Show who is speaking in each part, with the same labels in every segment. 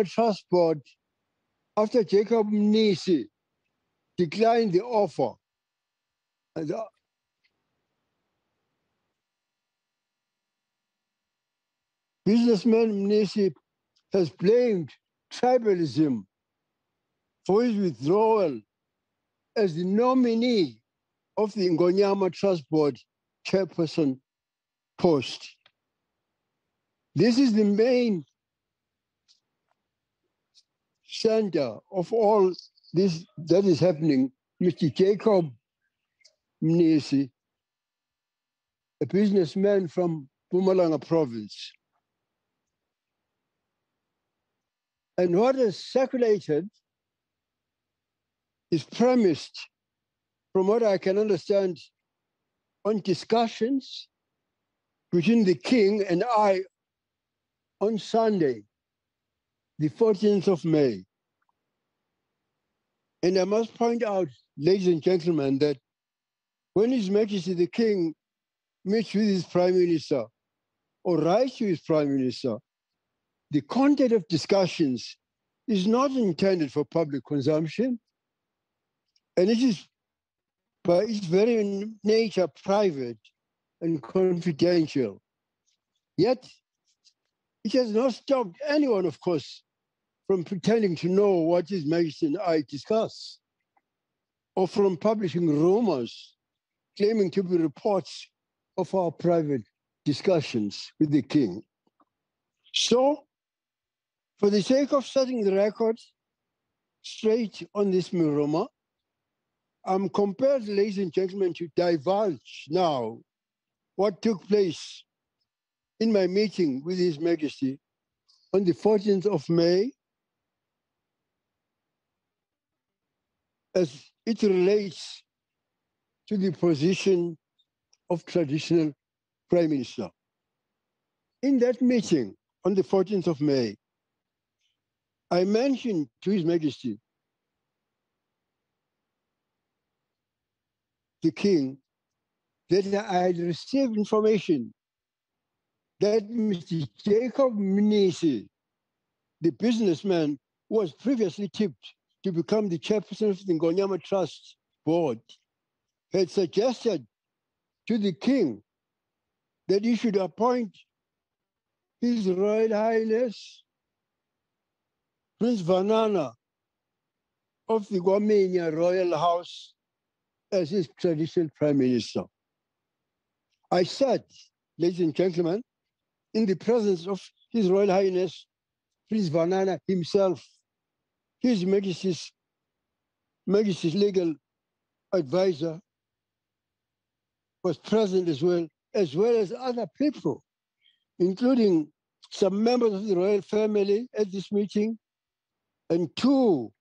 Speaker 1: Trust Board, after Jacob Mnisi declined the offer, the businessman Mnisi has blamed tribalism for his withdrawal as the nominee of the Ngonyama Trust Board chairperson post. This is the main center of all this that is happening. Mr. Jacob Mnisi, a businessman from Mpumalanga province. And what is circulated is premised, from what I can understand, on discussions between the king and I on Sunday, the 14th of May. And I must point out, ladies and gentlemen, that when His Majesty the King meets with his Prime Minister or writes to his Prime Minister, the content of discussions is not intended for public consumption, and it is by its very nature private and confidential. Yet, it has not stopped anyone, of course, from pretending to know what His Majesty and I discuss, or from publishing rumors claiming to be reports of our private discussions with the King. So, for the sake of setting the record straight on this rumor, I'm compelled, ladies and gentlemen, to divulge now what took place in my meeting with His Majesty on the 14th of May as it relates to the position of traditional Prime Minister. In that meeting on the 14th of May, I mentioned to His Majesty the King that I had received information that Mr. Jacob Mnisi, the businessman who was previously tipped to become the chairperson of the Ngonyama Trust Board, had suggested to the King that he should appoint His Royal Highness Prince Vanana of the Gwamenya Royal House as his traditional Prime Minister. I said, ladies and gentlemen, in the presence of His Royal Highness Prince Vanana himself, His Majesty's legal advisor was present as well as other people, including some members of the royal family at this meeting, and two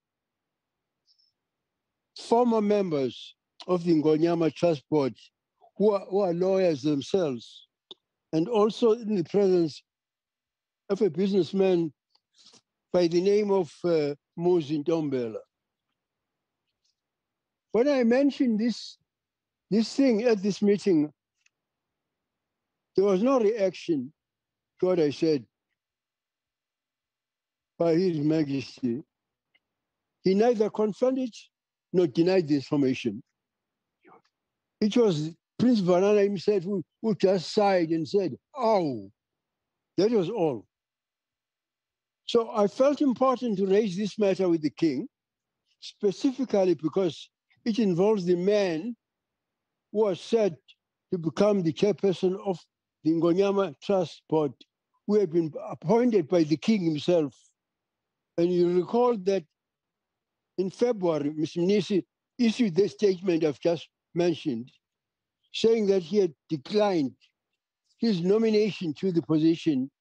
Speaker 1: former members of the Ngonyama Trust Board who are lawyers themselves, and also in the presence of a businessman by the name of Muzi Ntombela. When I mentioned this thing at this meeting, there was no reaction to what I said by His Majesty. He neither confirmed it nor denied the information. It was Prince Vanana himself who just sighed and said, "Oh," that was all. So I felt important to raise this matter with the King, specifically because it involves the man who was said to become the chairperson of the Ngonyama Trust Board, who had been appointed by the King himself. And you recall that in February, Mr. Mnisi issued the statement I've just mentioned, saying that he had declined his nomination to the position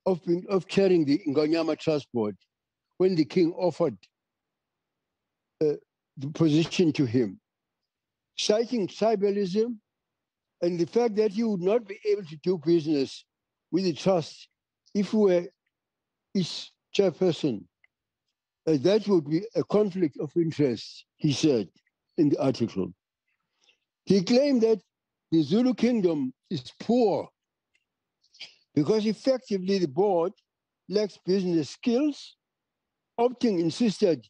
Speaker 1: of chairing the Ngonyama Trust Board when the King offered the position to him, citing tribalism and the fact that he would not be able to do business with the trust if he were its chairperson. That would be a conflict of interest, he said in the article. He claimed that the Zulu kingdom is poor because effectively the board, lacks business skills, opting insisted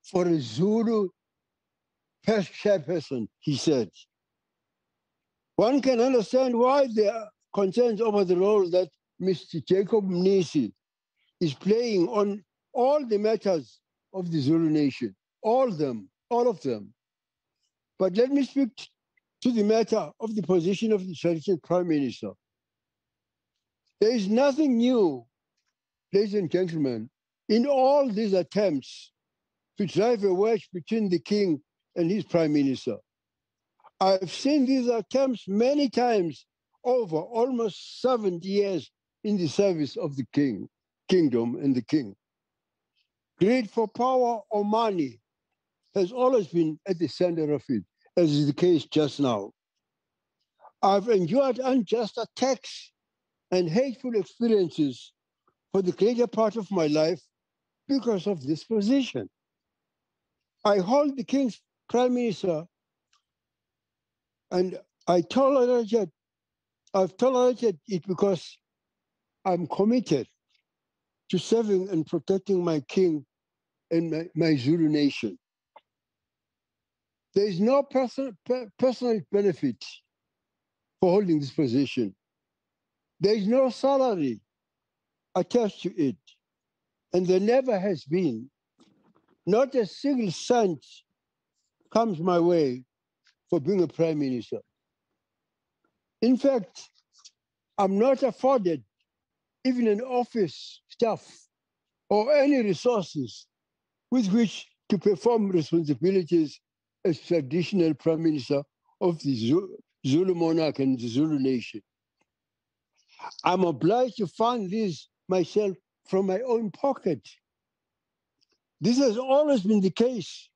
Speaker 1: for a Zulu chairperson, he said. One can understand why there are concerns over the role that Mr. Jacob Mnisi is playing on all the matters of the Zulu nation, all of them. But let me speak to the matter of the position of the traditional prime minister. There is nothing new, ladies and gentlemen, in all these attempts to drive a wedge between the king and his prime minister. I've seen these attempts many times over almost 70 years in the service of the kingdom and the king. Greed for power or money has always been at the center of it, as is the case just now. I've endured unjust attacks and hateful experiences for the greater part of my life because of this position. I hold the king's prime minister, and I've tolerated it because I'm committed to serving and protecting my king and my Zulu nation. There is no personal benefit for holding this position. There is no salary attached to it, and there never has been. Not a single cent comes my way for being a prime minister. In fact, I'm not afforded even an office staff or any resources with which to perform responsibilities as traditional prime minister of the Zulu monarch and the Zulu nation. I'm obliged to fund this myself from my own pocket. This has always been the case.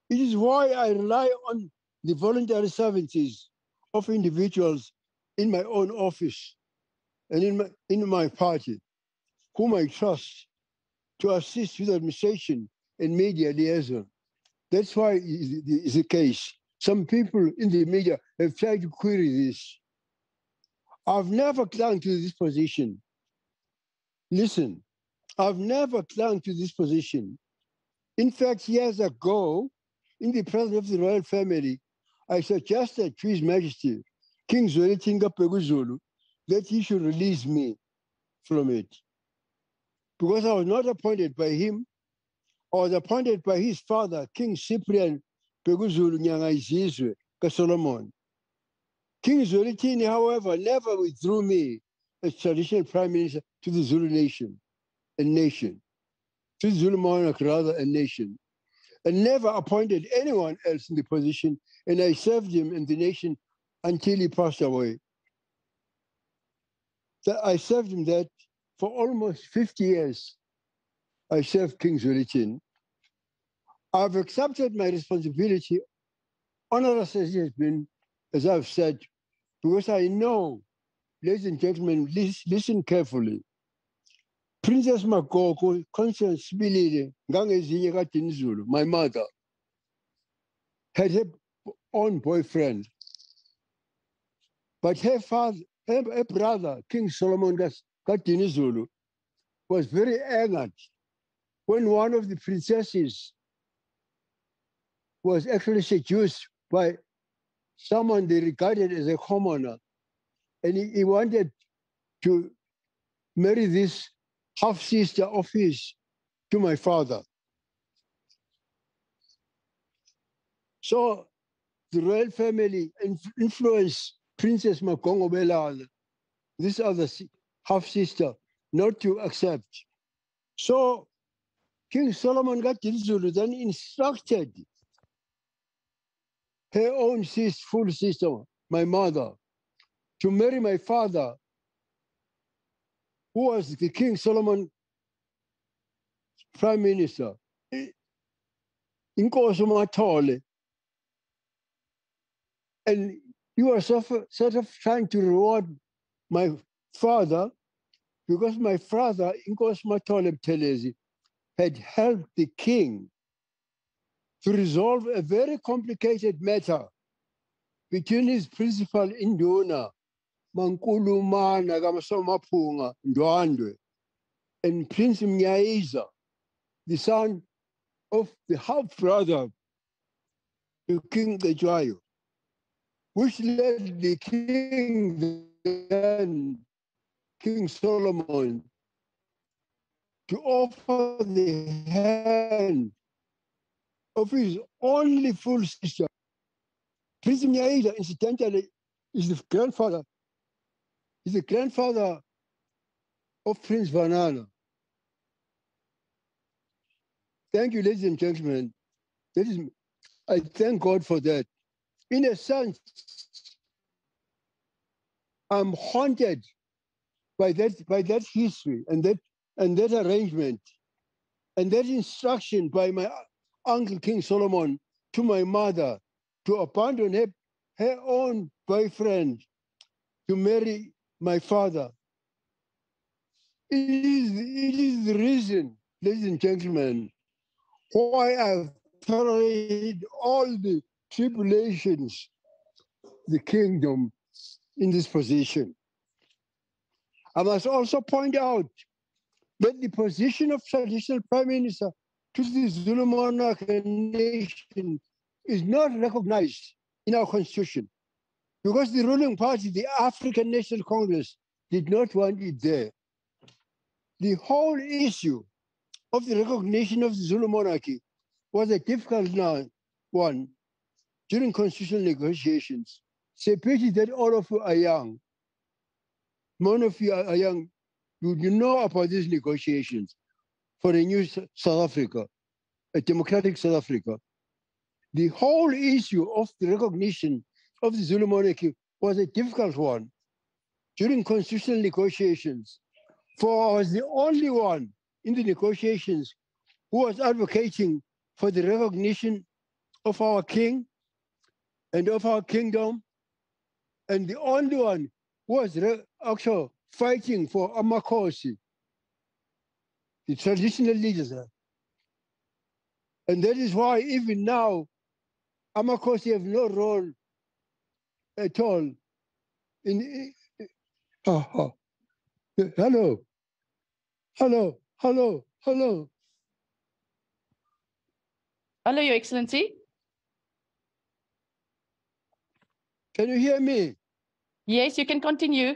Speaker 1: It is why I rely on the voluntary services of individuals in my own office and in my party, whom I trust to assist with administration and media liaison. That's why it's the case. Some people in the media have tried to query this. I've never clung to this position. Listen, I've never clung to this position. In fact, years ago, in the presence of the royal family, I suggested to His Majesty, King Zwelitinga Peguzulu, that he should release me from it. Because I was not appointed by him, I was appointed by his father, King Cyprian Peguzulu Nyangaizizwe Solomon. King Zwelithini, however, never withdrew me as traditional prime minister to the Zulu nation, to the Zulu monarch rather, and nation, and never appointed anyone else in the position, and I served him in the nation until he passed away. I served him that for almost 50 years. I served King Zwelithini. I've accepted my responsibility, onerous as it has been, as I've said, because I know, ladies and gentlemen, listen carefully. Princess Makoko, Constance Bilile, Ngangezinye kaDinizulu, my mother, had her own boyfriend. But her father, her brother, King Solomon kaDinizulu, was very angered when one of the princesses was actually seduced by someone they regarded as a commoner. And he wanted to marry this half-sister of his to my father. So the royal family influenced Princess Magongo Belala, this other half-sister, not to accept. So King Solomon kaDinizulu then instructed her own full sister, my mother, to marry my father, who was the King Solomon prime minister, Inkosi uMathole. And he was sort of trying to reward my father because my father, Inkosi uMathole Buthelezi, had helped the king to resolve a very complicated matter between his principal induna, Mankulumana Kamasomaphunga Ndwandwe, and Prince Mngaiza, the son of the half-brother to King Cetshwayo, which led the king then, King Solomon, to offer the hand of his only full sister. Prince Mngaiza, incidentally, is the grandfather of Prince Banana. Thank you, ladies and gentlemen. I thank God for that. In a sense, I'm haunted by that history and that arrangement and that instruction by my uncle King Solomon to my mother to abandon her own boyfriend to marry my father. It is the reason, ladies and gentlemen, why I've tolerated all the tribulations, the kingdom in this position. I must also point out that the position of traditional prime minister to the Zulu monarch nation is not recognized in our constitution because the ruling party, the African National Congress, did not want it there. The whole issue of the recognition of the Zulu monarchy was a difficult one during constitutional negotiations. It's a pity that all of you are young. Most of you are young. You know about these negotiations for a new South Africa, a democratic South Africa. The whole issue of the recognition of the Zulu monarchy was a difficult one during constitutional negotiations. For I was the only one in the negotiations who was advocating for the recognition of our king and of our kingdom, and the only one who was actually fighting for Amakhosi, the traditional leaders. And that is why even now, Amakhosi have no role at all in hello, hello.
Speaker 2: Hello, Your Excellency.
Speaker 1: Can you hear me?
Speaker 2: Yes, you can continue.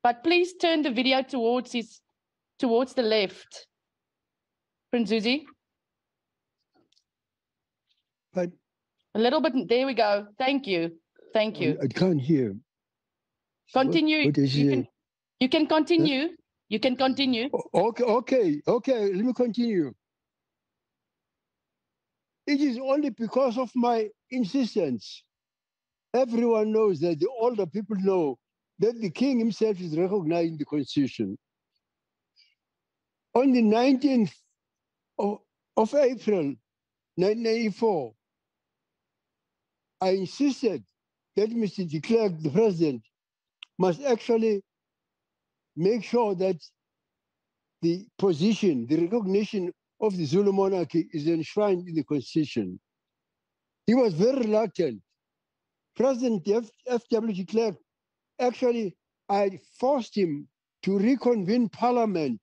Speaker 2: But please turn the video towards the left. Prince Zuzi.
Speaker 1: But
Speaker 2: a little bit, there we go. Thank you. Thank you.
Speaker 1: I can't hear.
Speaker 2: Continue.
Speaker 1: What is
Speaker 2: you can continue. You can continue.
Speaker 1: Okay. Let me continue. It is only because of my insistence. Everyone knows that the older people know that the king himself is recognized in the constitution. On the 19th of April, 1994, I insisted that Mr. de Klerk, the president, must actually make sure that the position, the recognition of the Zulu monarchy is enshrined in the constitution. He was very reluctant. President F.W. de Klerk, actually, I forced him to reconvene parliament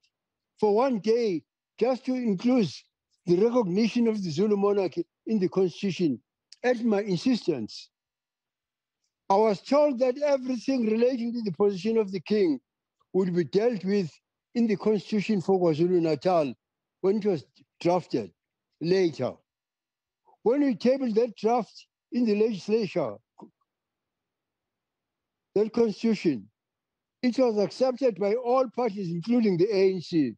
Speaker 1: for one day just to include the recognition of the Zulu monarchy in the constitution at my insistence. I was told that everything relating to the position of the king would be dealt with in the constitution for KwaZulu-Natal when it was drafted later. When we tabled that draft in the legislature, that constitution, it was accepted by all parties, including the ANC.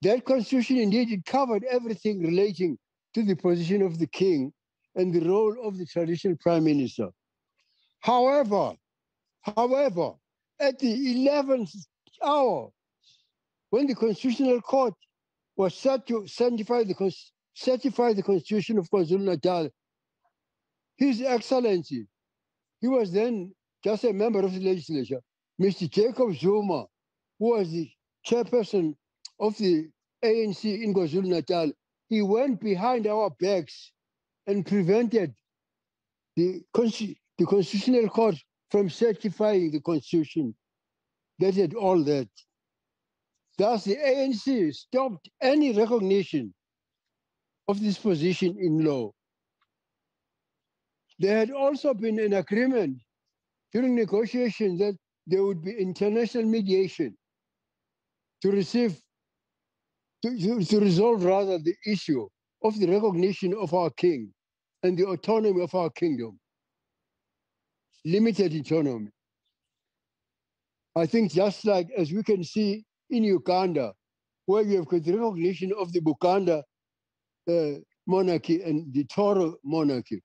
Speaker 1: That constitution, indeed, it covered everything relating to the position of the king and the role of the traditional prime minister. However, at the 11th hour, when the Constitutional Court was set to certify the Constitution of KwaZulu-Natal, His Excellency, he was then just a member of the legislature, Mr. Jacob Zuma, who was the chairperson of the ANC in KwaZulu-Natal, he went behind our backs and prevented the Constitutional Court from certifying the Constitution. That had all that. Thus, the ANC stopped any recognition of this position in law. There had also been an agreement during negotiations that there would be international mediation to resolve rather the issue of the recognition of our king and the autonomy of our kingdom, limited autonomy. I think just like as we can see in Uganda, where you have got the recognition of the Buganda monarchy and the Toro monarchy.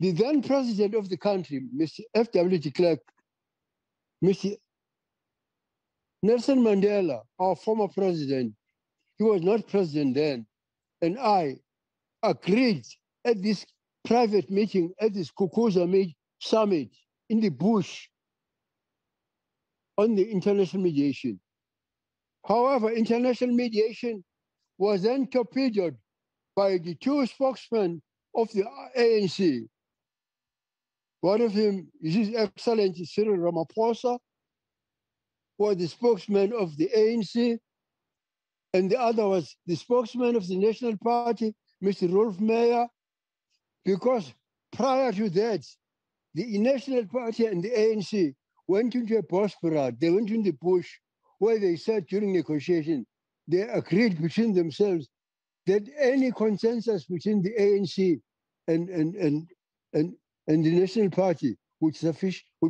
Speaker 1: The then president of the country, Mr. F.W. de Klerk, Mr. Nelson Mandela, our former president, he was not president then, and I agreed at this private meeting, at this Kukuza summit in the bush on the international mediation. However, international mediation was then torpedoed by the two spokesmen of the ANC. One of them is His Excellency Cyril Ramaphosa, who was the spokesman of the ANC, and the other was the spokesman of the National Party, Mr. Rolf Meyer, because prior to that, the National Party and the ANC went into a bush parade. They went into the bush where they said during negotiation, they agreed between themselves that any consensus between the ANC and the National Party would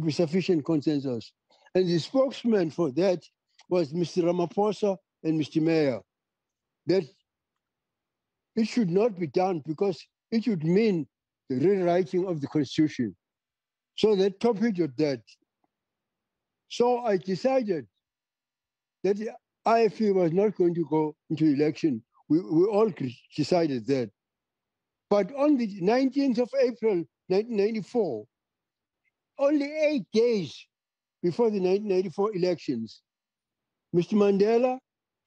Speaker 1: be sufficient consensus. And the spokesman for that was Mr. Ramaphosa and Mr. Meyer, that it should not be done because it would mean the rewriting of the Constitution. So they torpedoed that. So I decided that the IFE was not going to go into election. We all decided that. But on the 19th of April, 1994, only 8 days before the 1994 elections, Mr. Mandela,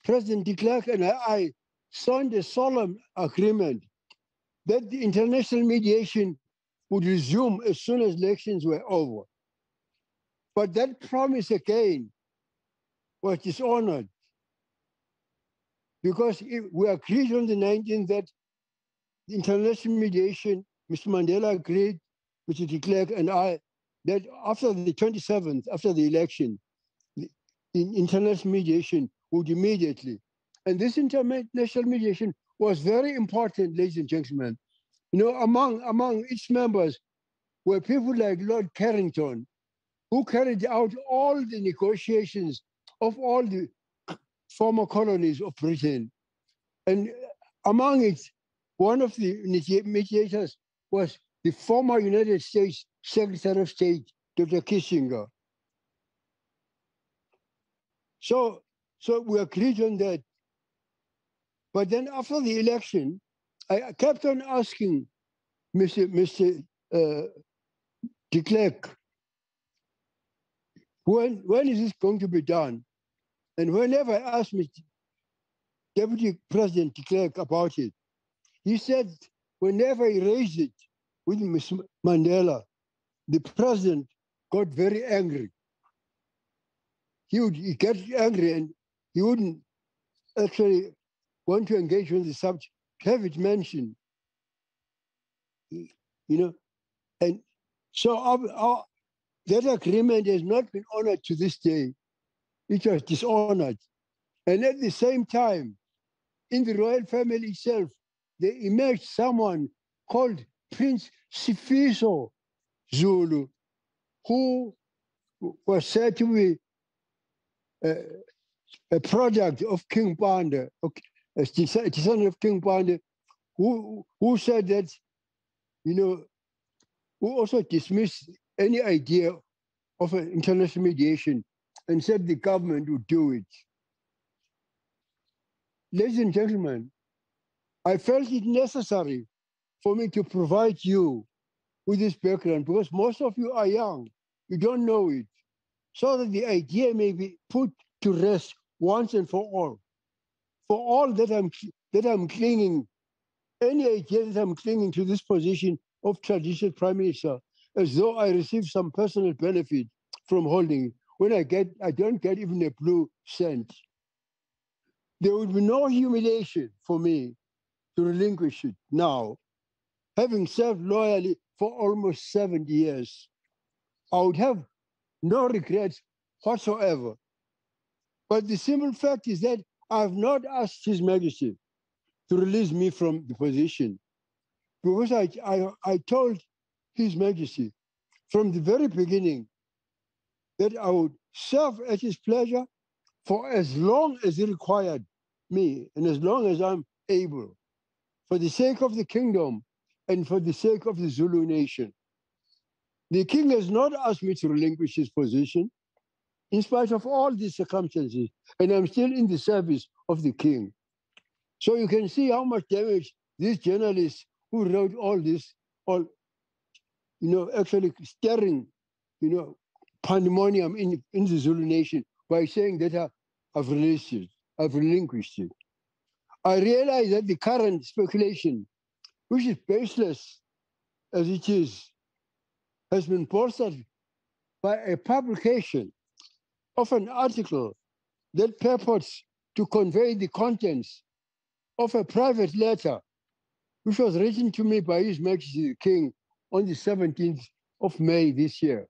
Speaker 1: President de Klerk, and I signed a solemn agreement that the international mediation would resume as soon as elections were over. But that promise again was dishonored because we agreed on the 19th that the international mediation, Mr. Mandela agreed, Mr. de Klerk and I, that after the 27th, after the election, the international mediation would immediately. And this international mediation was very important, ladies and gentlemen. You know, among its members were people like Lord Carrington, who carried out all the negotiations of all the former colonies of Britain. And among it, one of the mediators was the former United States Secretary of State, Dr. Kissinger. So we agreed on that. But then after the election, I kept on asking Mr. de Klerk, when is this going to be done? And whenever I asked Mr. Deputy President de Klerk about it, he said whenever he raised it with Mr. Mandela, the president got very angry. He would get angry and he wouldn't actually want to engage with the subject, have it mentioned, you know. And so that agreement has not been honored to this day. It was dishonored. And at the same time, in the royal family itself, there emerged someone called Prince Sifiso Zulu, who was said to be a product of King Pande, a descendant of King Pande, who said that, you know, who also dismissed any idea of an international mediation and said the government would do it. Ladies and gentlemen, I felt it necessary for me to provide you with this background because most of you are young, you don't know it, so that the idea may be put to rest once and for all. For all that I'm clinging, any idea that I'm clinging to this position of traditional prime minister, as though I receive some personal benefit from holding it, when I don't get even a blue cent. there would be no humiliation for me to relinquish it now. Having served loyally for almost 70 years, I would have no regrets whatsoever. But the simple fact is that I have not asked His Majesty to release me from the position, because I told His Majesty from the very beginning that I would serve at his pleasure for as long as he required me and as long as I'm able, for the sake of the kingdom and for the sake of the Zulu nation. The king has not asked me to relinquish his position in spite of all these circumstances, and I'm still in the service of the king. So you can see how much damage these journalists who wrote all this, actually stirring, pandemonium in the Zulu nation by saying that I've relinquished it. I realize that the current speculation, which is baseless as it is, has been bolstered by a publication of an article that purports to convey the contents of a private letter which was written to me by His Majesty the King on the 17th of May this year.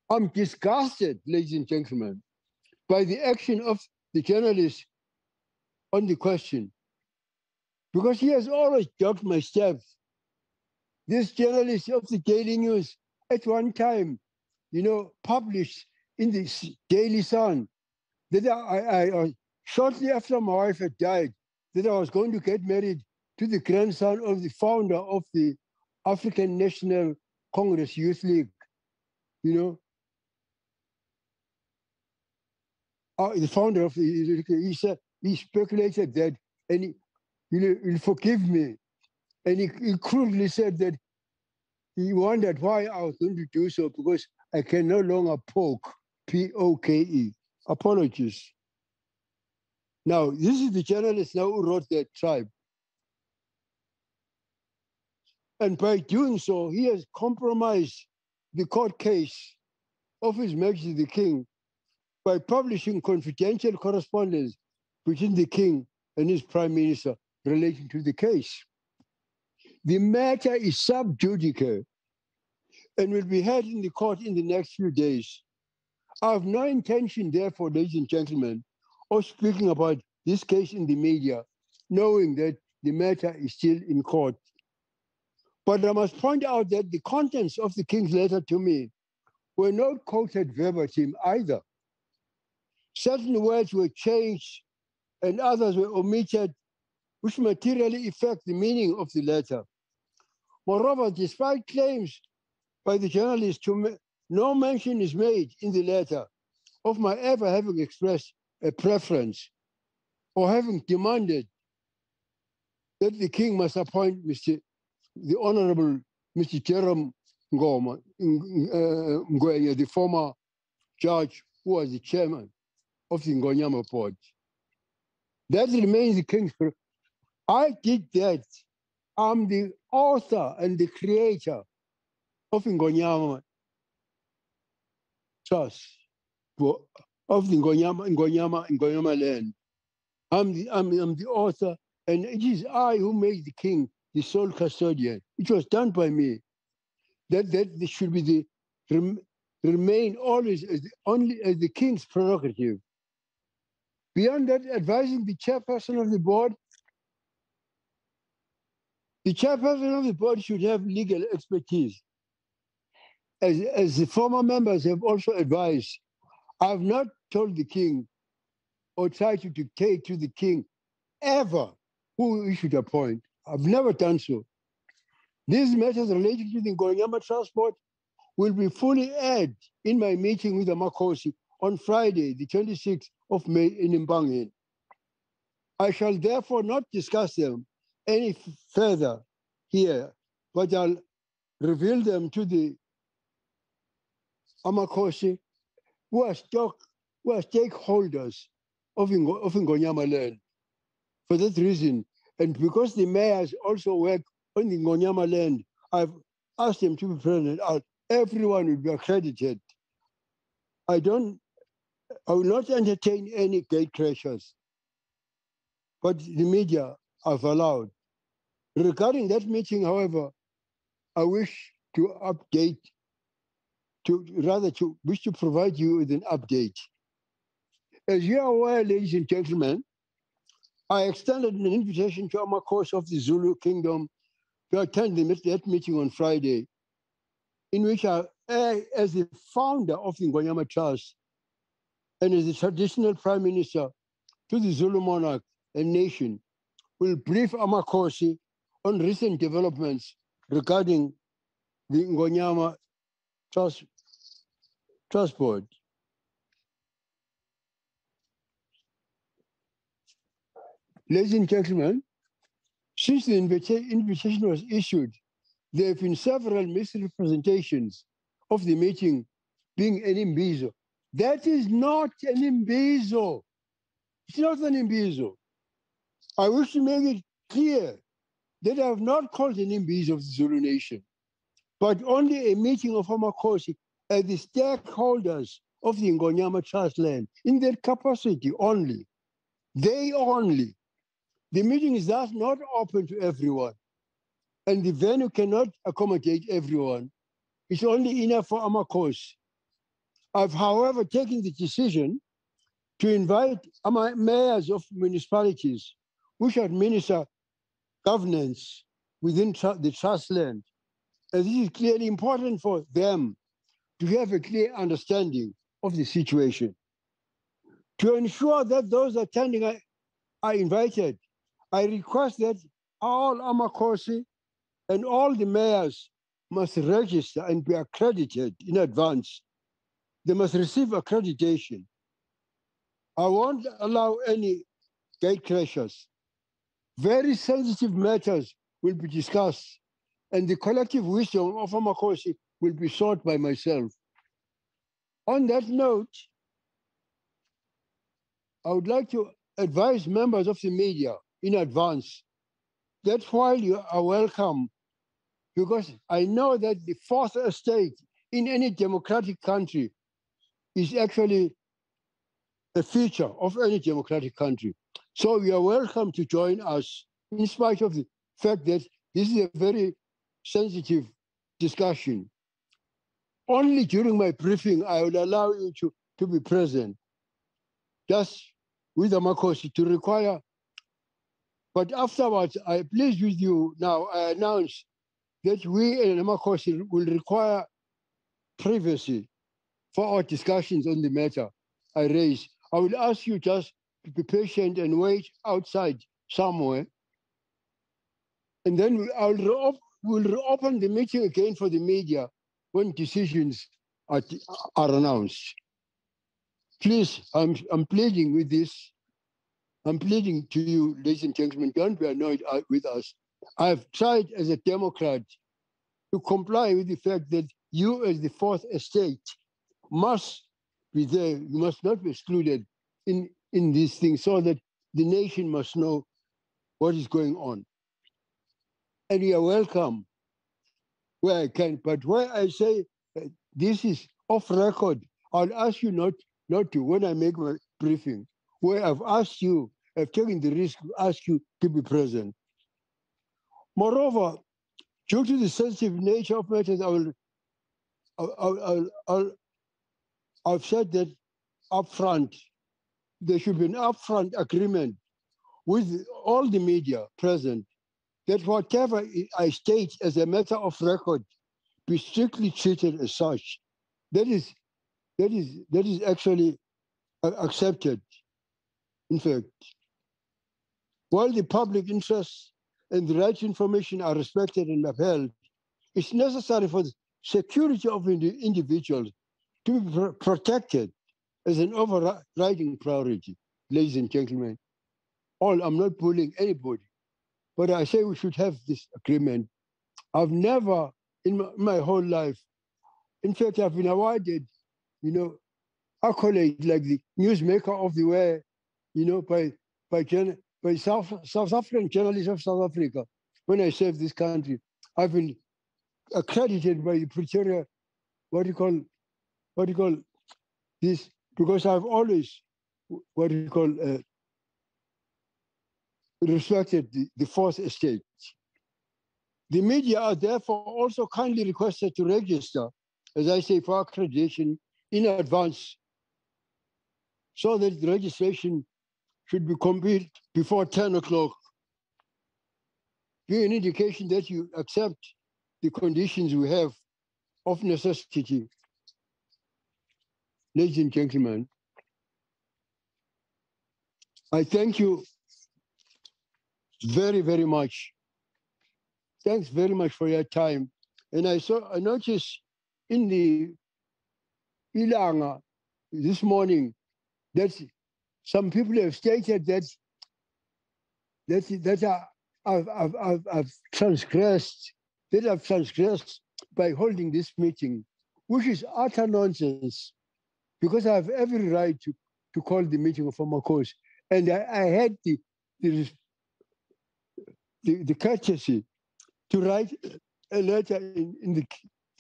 Speaker 1: I'm disgusted, ladies and gentlemen, by the action of the journalist on the question, because he has always dogged my steps. This journalist of the Daily News at one time, published in the Daily Sun that I shortly after my wife had died, that I was going to get married to the grandson of the founder of the African National Congress Youth League, the founder of he said, he speculated that, and he'll forgive me. And he crudely said that he wondered why I was going to do so, because I can no longer poke, P-O-K-E. Apologies. Now, this is the journalist now who wrote that tribe. And by doing so, he has compromised the court case of His Majesty the King by publishing confidential correspondence between the King and his Prime Minister relating to the case. The matter is sub judice and will be heard in the court in the next few days. I have no intention, therefore, ladies and gentlemen, of speaking about this case in the media, knowing that the matter is still in court. But I must point out that the contents of the King's letter to me were not quoted verbatim either. Certain words were changed and others were omitted, which materially affect the meaning of the letter. Moreover, despite claims by the journalist no mention is made in the letter of my ever having expressed a preference or having demanded that the King must appoint the Honorable Mr. Jerome Ngwenya, the former judge who was the chairman of the Ngonyama board. That remains the King's preference. I did that. I'm the author and the creator of Ngonyama Trust, of the Ngonyama land. I'm the author, and it is I who made the King the sole custodian. It was done by me. That should be remain always as the King's prerogative. Beyond that, advising the chairperson of the board, the chairperson of the board should have legal expertise. As the former members have also advised, I have not told the King or tried to dictate to the King ever who he should appoint. I've never done so. These matters related to the Ngonyama transport will be fully aired in my meeting with the Makosi on Friday, the 26th of May in Mbangeni. I shall therefore not discuss them any further here, but I'll reveal them to the Amakosi, who are stakeholders of Ngonyama land. For that reason, and because the mayors also work on the Ngonyama land, I've asked them to be present. Everyone will be accredited. I don't I will not entertain any gate crashers, but the media have allowed. Regarding that meeting, however, I wish to wish to provide you with an update. As you are aware, ladies and gentlemen, I extended an invitation to Amakos of the Zulu Kingdom to attend that meeting on Friday, in which I, as the founder of the Ngonyama Trust and as the traditional prime minister to the Zulu monarch and nation, will brief Amakosi on recent developments regarding the Ngonyama Trust Board. Ladies and gentlemen, since the invitation was issued, there have been several misrepresentations of the meeting being an imbizo. That is not an imbizo. It's not an imbizo. I wish to make it clear that I have not called an imbizo of the Zulu nation, but only a meeting of Amakosi as the stakeholders of the Ngonyama Trust land, in their capacity only. They only. The meeting is thus not open to everyone, and the venue cannot accommodate everyone. It's only enough for Amakosi. I've, however, taken the decision to invite mayors of municipalities which administer governance within the trust land. And this is clearly important for them to have a clear understanding of the situation. To ensure that those attending are invited, I request that all Amakosi and all the mayors must register and be accredited in advance. They must receive accreditation. I won't allow any gate crashers. Very sensitive matters will be discussed, and the collective wisdom of Amakosi will be sought by myself. On that note, I would like to advise members of the media in advance that while you are welcome, because I know that the fourth estate in any democratic country is actually a feature of any democratic country. So you are welcome to join us, in spite of the fact that this is a very sensitive discussion. Only during my briefing, I will allow you to be present, just with Amakosi to require. But afterwards, I please with you now, I announce that we and Amakosi will require privacy for our discussions on the matter I raise. I will ask you just to be patient and wait outside somewhere. And then we'll reopen the meeting again for the media when decisions are announced. Please, I'm pleading with this. I'm pleading to you, ladies and gentlemen, don't be annoyed with us. I've tried as a Democrat to comply with the fact that you as the fourth estate must be there. You must not be excluded in these things so that the nation must know what is going on. And you are welcome where I can. But where I say this is off record, I'll ask you not to when I make my briefing, where I've asked you, I've taken the risk to ask you to be present. Moreover, due to the sensitive nature of matters, I've said that upfront, there should be an upfront agreement with all the media present that whatever I state as a matter of record be strictly treated as such. That is actually accepted. In fact, while the public interest and the right to information are respected and upheld, it's necessary for the security of individuals to be protected as an overriding priority, ladies and gentlemen. I'm not bullying anybody, but I say we should have this agreement. I've never, in my whole life, in fact, I've been awarded, accolade like the newsmaker of the year, by South African journalists of South Africa. When I served this country, I've been accredited by the Pretoria, what do you call this because I've always, what you call, respected the fourth estate. The media are therefore also kindly requested to register, as I say, for accreditation in advance, so that the registration should be complete before 10 o'clock. Give an indication that you accept the conditions we have of necessity. Ladies and gentlemen, I thank you very, very much. Thanks very much for your time. And I noticed in the Ilanga this morning that some people have stated that I've transgressed by holding this meeting, which is utter nonsense, because I have every right to call the meeting of Amakos. And I had the courtesy to write a letter in the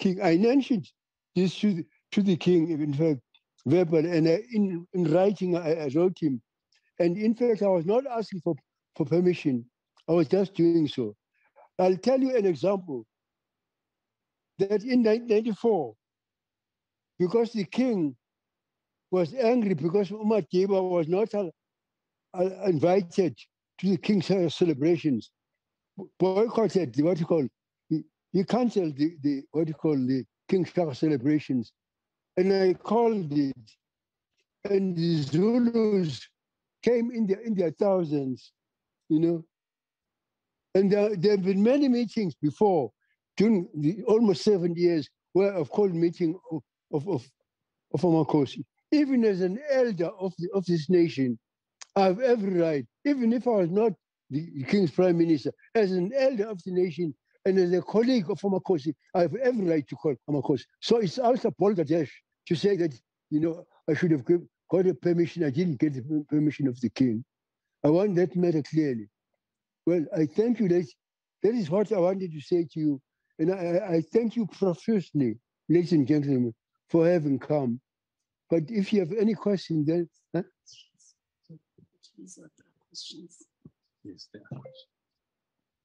Speaker 1: king. I mentioned this to the king, in fact, verbal, and in writing I wrote him. And in fact, I was not asking for permission. I was just doing so. I'll tell you an example. That in 1994, because the king was angry because Umar Deba was not invited to the king's celebrations, boycotted he canceled the king's celebrations. And I called it, and the Zulus came in their thousands, And there have been many meetings before, during the almost 7 years, where I've called meeting of Amakosi. Even as an elder of this nation, I have every right, even if I was not the king's prime minister, as an elder of the nation and as a colleague of Amakosi, I have every right to call Amakosi. So it's also Polgadesh to say that, I should have got a permission. I didn't get the permission of the king. I want that matter clearly. Well, I thank you. That is what I wanted to say to you. And I thank you profusely, ladies and gentlemen, for having come. But if you have any question, then... Huh? Yes, there are questions.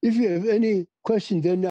Speaker 1: If you have any question, then